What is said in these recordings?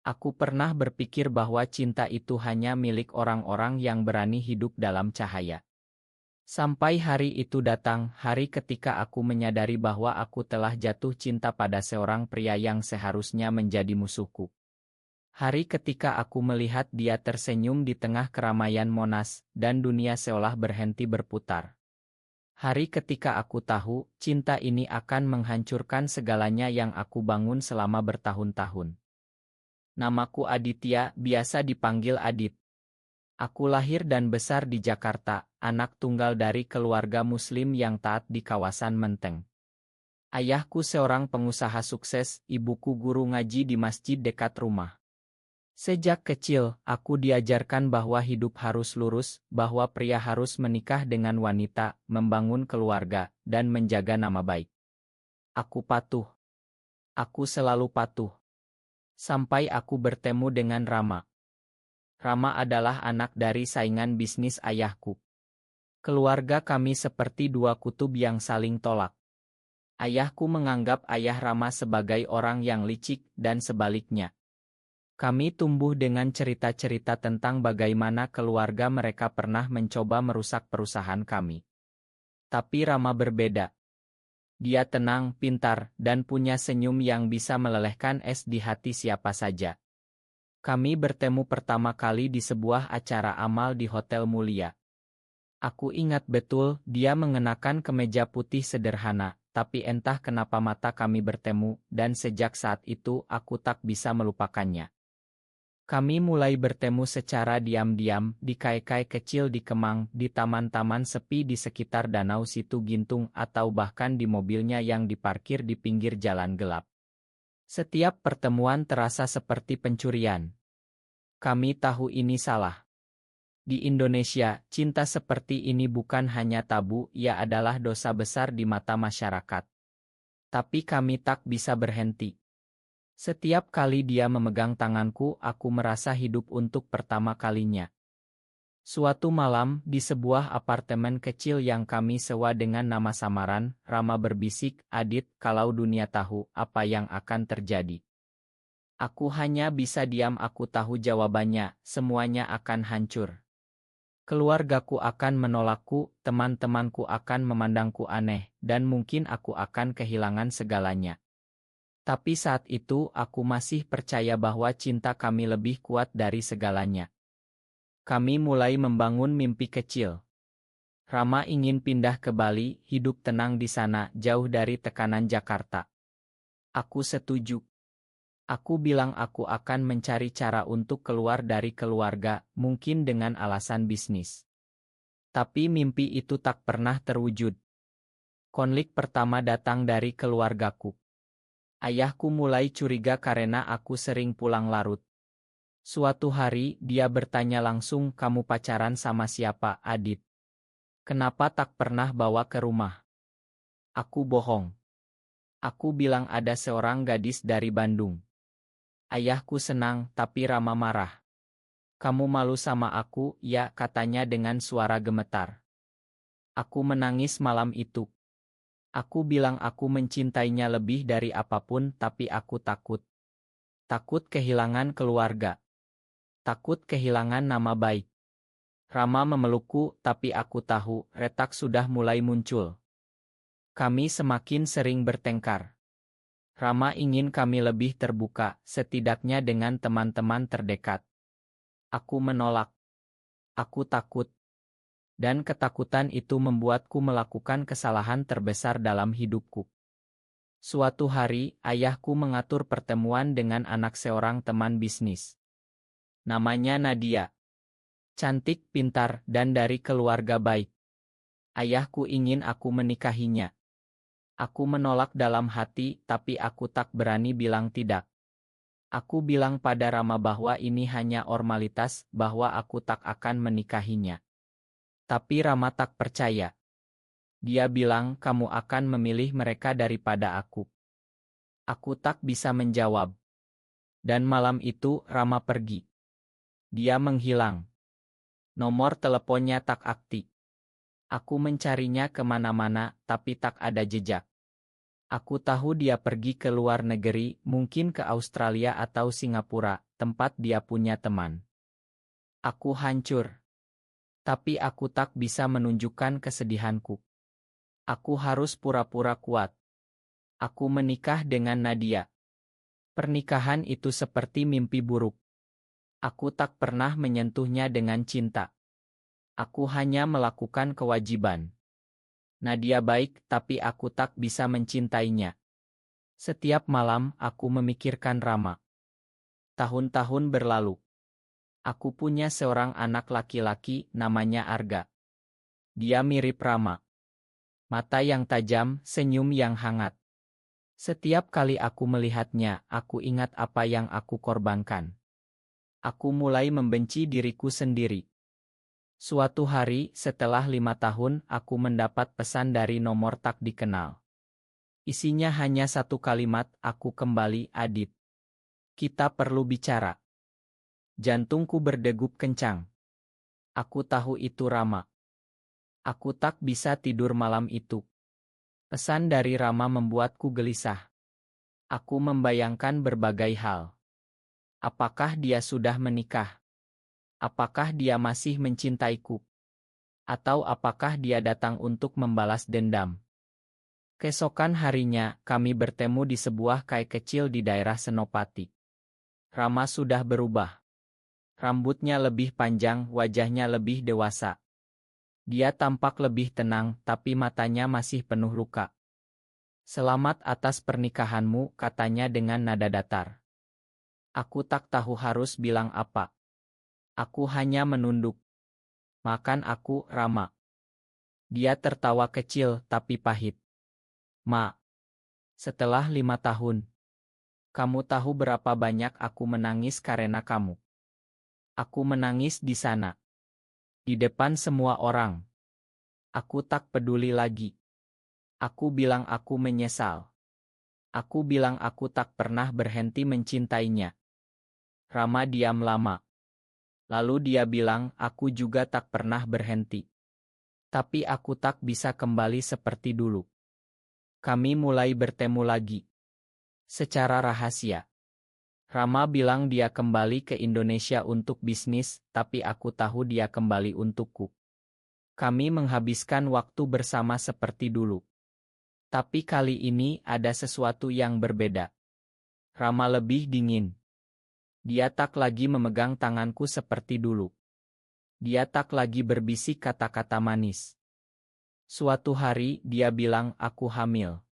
Aku pernah berpikir bahwa cinta itu hanya milik orang-orang yang berani hidup dalam cahaya. Sampai hari itu datang, hari ketika aku menyadari bahwa aku telah jatuh cinta pada seorang pria yang seharusnya menjadi musuhku. Hari ketika aku melihat dia tersenyum di tengah keramaian Monas, dan dunia seolah berhenti berputar. Hari ketika aku tahu, cinta ini akan menghancurkan segalanya yang aku bangun selama bertahun-tahun. Namaku Aditya, biasa dipanggil Adit. Aku lahir dan besar di Jakarta, anak tunggal dari keluarga Muslim yang taat di kawasan Menteng. Ayahku seorang pengusaha sukses, ibuku guru ngaji di masjid dekat rumah. Sejak kecil, aku diajarkan bahwa hidup harus lurus, bahwa pria harus menikah dengan wanita, membangun keluarga, dan menjaga nama baik. Aku patuh. Aku selalu patuh. Sampai aku bertemu dengan Rama. Rama adalah anak dari saingan bisnis ayahku. Keluarga kami seperti dua kutub yang saling tolak. Ayahku menganggap ayah Rama sebagai orang yang licik, dan sebaliknya. Kami tumbuh dengan cerita-cerita tentang bagaimana keluarga mereka pernah mencoba merusak perusahaan kami. Tapi Rama berbeda. Dia tenang, pintar, dan punya senyum yang bisa melelehkan es di hati siapa saja. Kami bertemu pertama kali di sebuah acara amal di Hotel Mulia. Aku ingat betul, dia mengenakan kemeja putih sederhana, tapi entah kenapa mata kami bertemu, dan sejak saat itu aku tak bisa melupakannya. Kami mulai bertemu secara diam-diam, di kai-kai kecil di Kemang, di taman-taman sepi di sekitar Danau Situ Gintung, atau bahkan di mobilnya yang diparkir di pinggir jalan gelap. Setiap pertemuan terasa seperti pencurian. Kami tahu ini salah. Di Indonesia, cinta seperti ini bukan hanya tabu, ia adalah dosa besar di mata masyarakat. Tapi kami tak bisa berhenti. Setiap kali dia memegang tanganku, aku merasa hidup untuk pertama kalinya. Suatu malam, di sebuah apartemen kecil yang kami sewa dengan nama samaran, Rama berbisik, "Adit, kalau dunia tahu apa yang akan terjadi." Aku hanya bisa diam. Aku tahu jawabannya, semuanya akan hancur. Keluargaku akan menolakku, teman-temanku akan memandangku aneh, dan mungkin aku akan kehilangan segalanya. Tapi saat itu aku masih percaya bahwa cinta kami lebih kuat dari segalanya. Kami mulai membangun mimpi kecil. Rama ingin pindah ke Bali, hidup tenang di sana, jauh dari tekanan Jakarta. Aku setuju. Aku bilang aku akan mencari cara untuk keluar dari keluarga, mungkin dengan alasan bisnis. Tapi mimpi itu tak pernah terwujud. Konflik pertama datang dari keluargaku. Ayahku mulai curiga karena aku sering pulang larut. Suatu hari, dia bertanya langsung, "Kamu pacaran sama siapa, Adit? Kenapa tak pernah bawa ke rumah?" Aku bohong. Aku bilang ada seorang gadis dari Bandung. Ayahku senang, tapi Rama marah. "Kamu malu sama aku?" "Ya," katanya dengan suara gemetar. Aku menangis malam itu. Aku bilang aku mencintainya lebih dari apapun, tapi aku takut. Takut kehilangan keluarga. Takut kehilangan nama baik. Rama memelukku, tapi aku tahu, retak sudah mulai muncul. Kami semakin sering bertengkar. Rama ingin kami lebih terbuka, setidaknya dengan teman-teman terdekat. Aku menolak. Aku takut. Dan ketakutan itu membuatku melakukan kesalahan terbesar dalam hidupku. Suatu hari, ayahku mengatur pertemuan dengan anak seorang teman bisnis. Namanya Nadia. Cantik, pintar, dan dari keluarga baik. Ayahku ingin aku menikahinya. Aku menolak dalam hati, tapi aku tak berani bilang tidak. Aku bilang pada Rama bahwa ini hanya formalitas, bahwa aku tak akan menikahinya. Tapi Rama tak percaya. Dia bilang, "Kamu akan memilih mereka daripada aku." Aku tak bisa menjawab. Dan malam itu, Rama pergi. Dia menghilang. Nomor teleponnya tak aktif. Aku mencarinya kemana-mana, tapi tak ada jejak. Aku tahu dia pergi ke luar negeri, mungkin ke Australia atau Singapura, tempat dia punya teman. Aku hancur. Tapi aku tak bisa menunjukkan kesedihanku. Aku harus pura-pura kuat. Aku menikah dengan Nadia. Pernikahan itu seperti mimpi buruk. Aku tak pernah menyentuhnya dengan cinta. Aku hanya melakukan kewajiban. Nadia baik, tapi aku tak bisa mencintainya. Setiap malam aku memikirkan Rama. Tahun-tahun berlalu. Aku punya seorang anak laki-laki, namanya Arga. Dia mirip Rama. Mata yang tajam, senyum yang hangat. Setiap kali aku melihatnya, aku ingat apa yang aku korbankan. Aku mulai membenci diriku sendiri. Suatu hari, setelah 5 tahun, aku mendapat pesan dari nomor tak dikenal. Isinya hanya satu kalimat, aku kembali, Adit. Kita perlu bicara. Jantungku berdegup kencang. Aku tahu itu Rama. Aku tak bisa tidur malam itu. Pesan dari Rama membuatku gelisah. Aku membayangkan berbagai hal. Apakah dia sudah menikah? Apakah dia masih mencintaiku? Atau apakah dia datang untuk membalas dendam? Keesokan harinya, kami bertemu di sebuah kai kecil di daerah Senopati. Rama sudah berubah. Rambutnya lebih panjang, wajahnya lebih dewasa. Dia tampak lebih tenang, tapi matanya masih penuh luka. Selamat atas pernikahanmu, katanya dengan nada datar. Aku tak tahu harus bilang apa. Aku hanya menunduk. Makan aku, Rama. Dia tertawa kecil tapi pahit. Ma, setelah 5 tahun, kamu tahu berapa banyak aku menangis karena kamu. Aku menangis di sana. Di depan semua orang. Aku tak peduli lagi. Aku bilang aku menyesal. Aku bilang aku tak pernah berhenti mencintainya. Rama diam lama. Lalu dia bilang aku juga tak pernah berhenti. Tapi aku tak bisa kembali seperti dulu. Kami mulai bertemu lagi. Secara rahasia. Rama bilang dia kembali ke Indonesia untuk bisnis, tapi aku tahu dia kembali untukku. Kami menghabiskan waktu bersama seperti dulu. Tapi kali ini ada sesuatu yang berbeda. Rama lebih dingin. Dia tak lagi memegang tanganku seperti dulu. Dia tak lagi berbisik kata-kata manis. Suatu hari dia bilang aku hamil.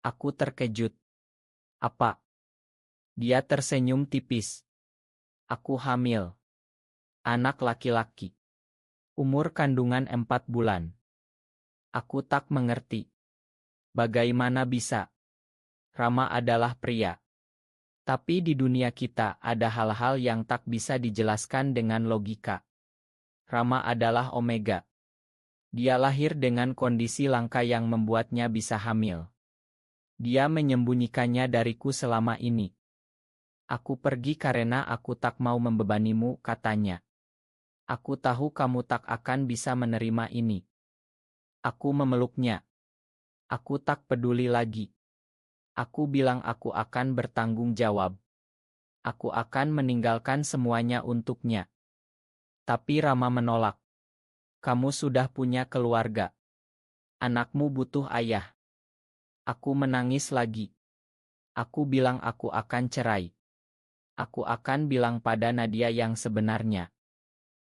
Aku terkejut. Apa? Dia tersenyum tipis. Aku hamil. Anak laki-laki. Umur kandungan 4 bulan. Aku tak mengerti. Bagaimana bisa? Rama adalah pria. Tapi di dunia kita ada hal-hal yang tak bisa dijelaskan dengan logika. Rama adalah Omega. Dia lahir dengan kondisi langka yang membuatnya bisa hamil. Dia menyembunyikannya dariku selama ini. Aku pergi karena aku tak mau membebanimu, katanya. Aku tahu kamu tak akan bisa menerima ini. Aku memeluknya. Aku tak peduli lagi. Aku bilang aku akan bertanggung jawab. Aku akan meninggalkan semuanya untuknya. Tapi Rama menolak. Kamu sudah punya keluarga. Anakmu butuh ayah. Aku menangis lagi. Aku bilang aku akan cerai. Aku akan bilang pada Nadia yang sebenarnya.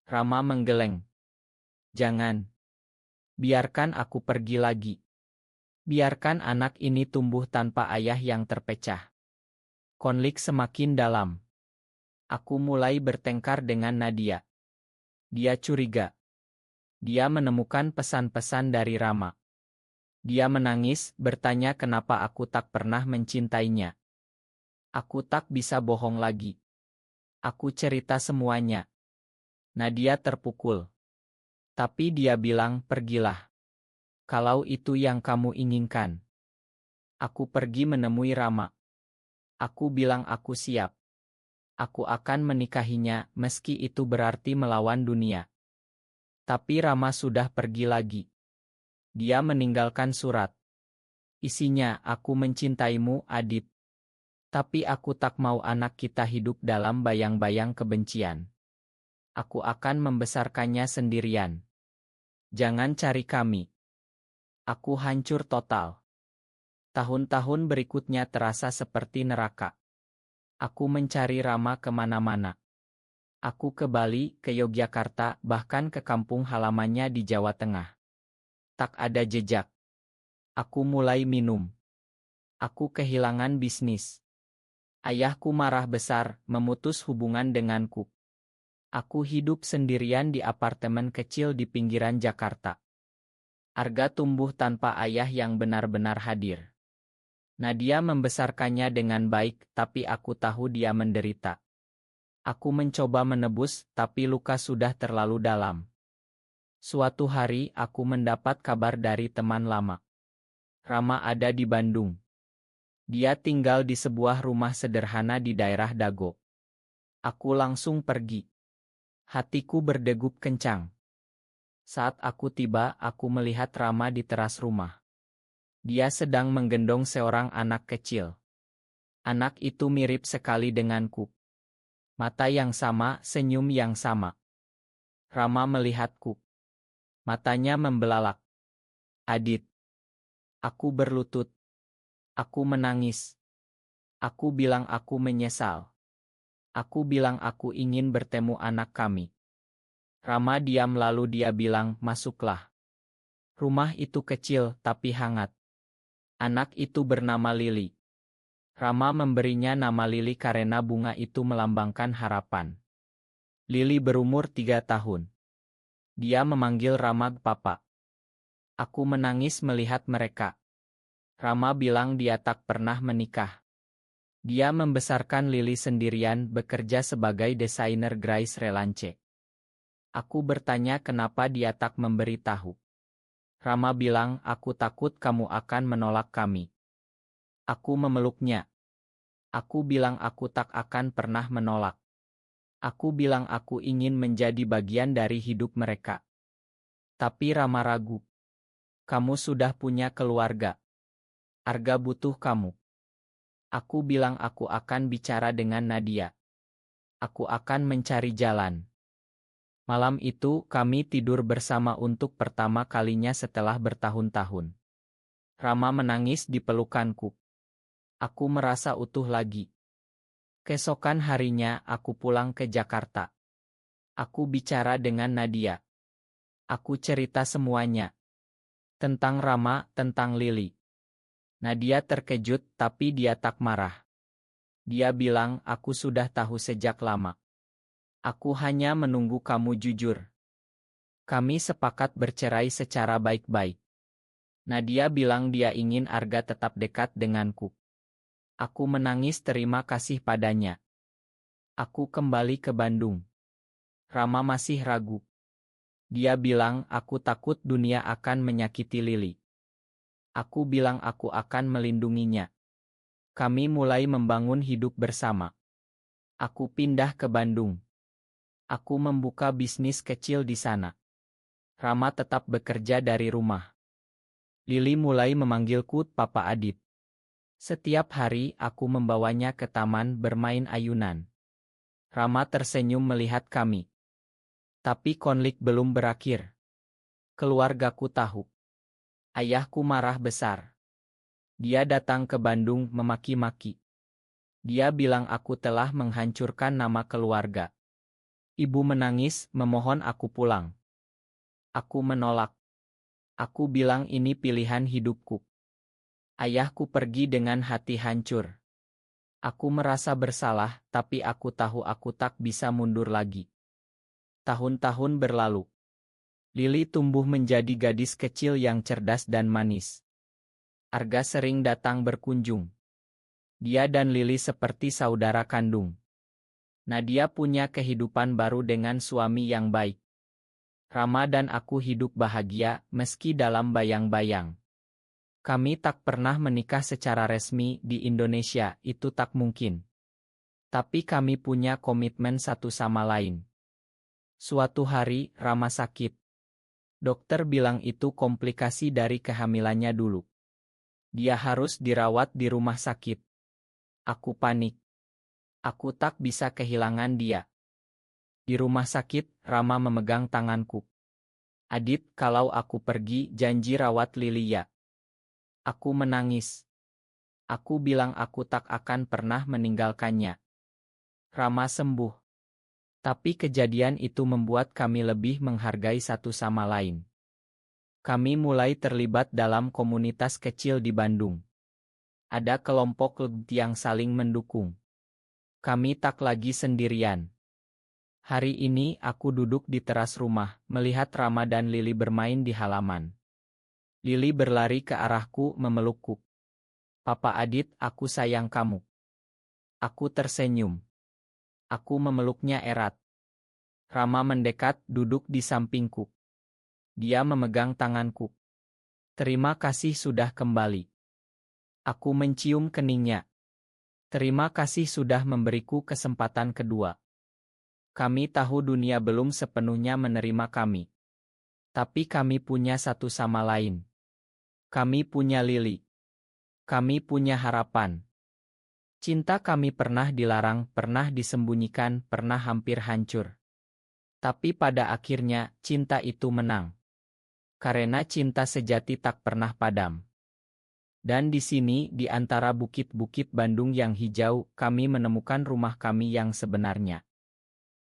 Rama menggeleng. Jangan. Biarkan aku pergi lagi. Biarkan anak ini tumbuh tanpa ayah yang terpecah. Konflik semakin dalam. Aku mulai bertengkar dengan Nadia. Dia curiga. Dia menemukan pesan-pesan dari Rama. Dia menangis, bertanya kenapa aku tak pernah mencintainya. Aku tak bisa bohong lagi. Aku cerita semuanya. Nadia terpukul. Tapi dia bilang, pergilah. Kalau itu yang kamu inginkan. Aku pergi menemui Rama. Aku bilang aku siap. Aku akan menikahinya, meski itu berarti melawan dunia. Tapi Rama sudah pergi lagi. Dia meninggalkan surat. Isinya, aku mencintaimu, Adit. Tapi aku tak mau anak kita hidup dalam bayang-bayang kebencian. Aku akan membesarkannya sendirian. Jangan cari kami. Aku hancur total. Tahun-tahun berikutnya terasa seperti neraka. Aku mencari Rama kemana-mana. Aku ke Bali, ke Yogyakarta, bahkan ke kampung halamannya di Jawa Tengah. Tak ada jejak. Aku mulai minum. Aku kehilangan bisnis. Ayahku marah besar, memutus hubungan denganku. Aku hidup sendirian di apartemen kecil di pinggiran Jakarta. Arga tumbuh tanpa ayah yang benar-benar hadir. Nadia membesarkannya dengan baik, tapi aku tahu dia menderita. Aku mencoba menebus, tapi luka sudah terlalu dalam. Suatu hari, aku mendapat kabar dari teman lama. Rama ada di Bandung. Dia tinggal di sebuah rumah sederhana di daerah Dago. Aku langsung pergi. Hatiku berdegup kencang. Saat aku tiba, aku melihat Rama di teras rumah. Dia sedang menggendong seorang anak kecil. Anak itu mirip sekali denganku. Mata yang sama, senyum yang sama. Rama melihatku. Matanya membelalak. Adit. Aku berlutut. Aku menangis. Aku bilang aku menyesal. Aku bilang aku ingin bertemu anak kami. Rama diam lalu dia bilang, masuklah. Rumah itu kecil tapi hangat. Anak itu bernama Lili. Rama memberinya nama Lili karena bunga itu melambangkan harapan. Lili berumur 3 tahun. Dia memanggil Rama Papa. Aku menangis melihat mereka. Rama bilang dia tak pernah menikah. Dia membesarkan Lili sendirian bekerja sebagai desainer Grace Relance. Aku bertanya kenapa dia tak memberi tahu. Rama bilang, aku takut kamu akan menolak kami. Aku memeluknya. Aku bilang aku tak akan pernah menolak. Aku bilang aku ingin menjadi bagian dari hidup mereka. Tapi Rama ragu. Kamu sudah punya keluarga. Arga butuh kamu. Aku bilang aku akan bicara dengan Nadia. Aku akan mencari jalan. Malam itu kami tidur bersama untuk pertama kalinya setelah bertahun-tahun. Rama menangis di pelukanku. Aku merasa utuh lagi. Keesokan harinya aku pulang ke Jakarta. Aku bicara dengan Nadia. Aku cerita semuanya. Tentang Rama, tentang Lili. Nadia terkejut tapi dia tak marah. Dia bilang aku sudah tahu sejak lama. Aku hanya menunggu kamu jujur. Kami sepakat bercerai secara baik-baik. Nadia bilang dia ingin Arga tetap dekat denganku. Aku menangis terima kasih padanya. Aku kembali ke Bandung. Rama masih ragu. Dia bilang aku takut dunia akan menyakiti Lili. Aku bilang aku akan melindunginya. Kami mulai membangun hidup bersama. Aku pindah ke Bandung. Aku membuka bisnis kecil di sana. Rama tetap bekerja dari rumah. Lili mulai memanggilku Papa Adit. Setiap hari aku membawanya ke taman bermain ayunan. Rama tersenyum melihat kami. Tapi konflik belum berakhir. Keluargaku tahu. Ayahku marah besar. Dia datang ke Bandung memaki-maki. Dia bilang aku telah menghancurkan nama keluarga. Ibu menangis, memohon aku pulang. Aku menolak. Aku bilang ini pilihan hidupku. Ayahku pergi dengan hati hancur. Aku merasa bersalah, tapi aku tahu aku tak bisa mundur lagi. Tahun-tahun berlalu. Lili tumbuh menjadi gadis kecil yang cerdas dan manis. Arga sering datang berkunjung. Dia dan Lili seperti saudara kandung. Nadia punya kehidupan baru dengan suami yang baik. Rama dan aku hidup bahagia meski dalam bayang-bayang. Kami tak pernah menikah secara resmi di Indonesia, itu tak mungkin. Tapi kami punya komitmen satu sama lain. Suatu hari, Rama sakit. Dokter bilang itu komplikasi dari kehamilannya dulu. Dia harus dirawat di rumah sakit. Aku panik. Aku tak bisa kehilangan dia. Di rumah sakit, Rama memegang tanganku. Adit, kalau aku pergi, janji rawat Lili ya. Aku menangis. Aku bilang aku tak akan pernah meninggalkannya. Rama sembuh. Tapi kejadian itu membuat kami lebih menghargai satu sama lain. Kami mulai terlibat dalam komunitas kecil di Bandung. Ada kelompok yang saling mendukung. Kami tak lagi sendirian. Hari ini aku duduk di teras rumah, melihat Rama dan Lili bermain di halaman. Lili berlari ke arahku memelukku. Papa Adit, aku sayang kamu. Aku tersenyum. Aku memeluknya erat. Rama mendekat, duduk di sampingku. Dia memegang tanganku. Terima kasih sudah kembali. Aku mencium keningnya. Terima kasih sudah memberiku kesempatan kedua. Kami tahu dunia belum sepenuhnya menerima kami. Tapi kami punya satu sama lain. Kami punya Lili. Kami punya harapan. Cinta kami pernah dilarang, pernah disembunyikan, pernah hampir hancur. Tapi pada akhirnya, cinta itu menang. Karena cinta sejati tak pernah padam. Dan di sini, di antara bukit-bukit Bandung yang hijau, kami menemukan rumah kami yang sebenarnya.